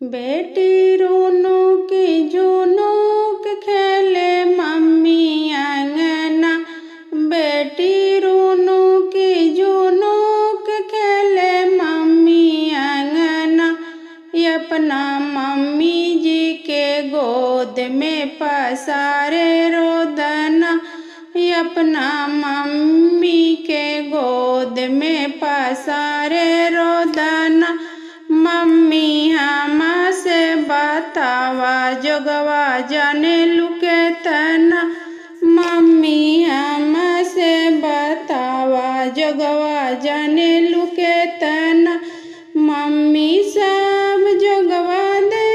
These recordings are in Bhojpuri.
बेटी रोनक झुनुक खेले मम्मी अंगना। बेटी रोनक झुनुक खेले मम्मी अंगना। अपना मम्मी जी के गोद में पसारे रोदना। अपना मम्मी के गोद में पसारे रोदना। मम्मी हमसे बतावा जोगवा जाने लुके तना। मम्मी हमसे बतावा जोगवा जाने लुके तना। मम्मी सब जोगवा दे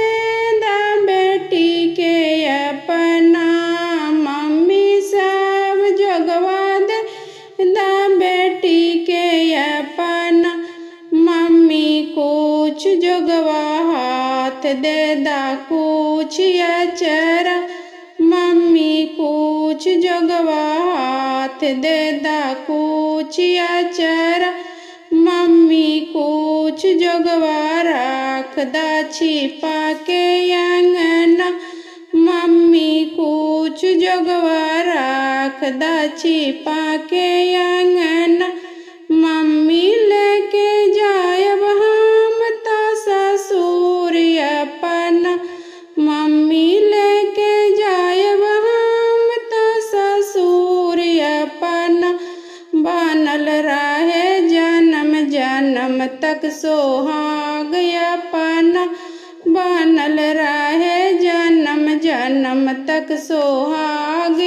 दा बेटी के अपना। मम्मी सब जोगवा दे दा बेटी के अपना। मम्मी कुछ जोगवा हाथ दे दा कुछ अचरा। मम्मी कुछ जोगवा हाथ दे दा कुछ अचरा। मम्मी कुछ जोगवा रख दा छिपा के अंगना। मम्मी कुछ जोगवा रख दा छिपा के अंगना। मम्मी लेके जायब हम ता ससुर अपना। मम्मी लेके जायब हम ता ससुर अपना। बनल रहे जन्म जन्म तक सोहाग अपना। बनल रहे जन्म जन्म तक सोहाग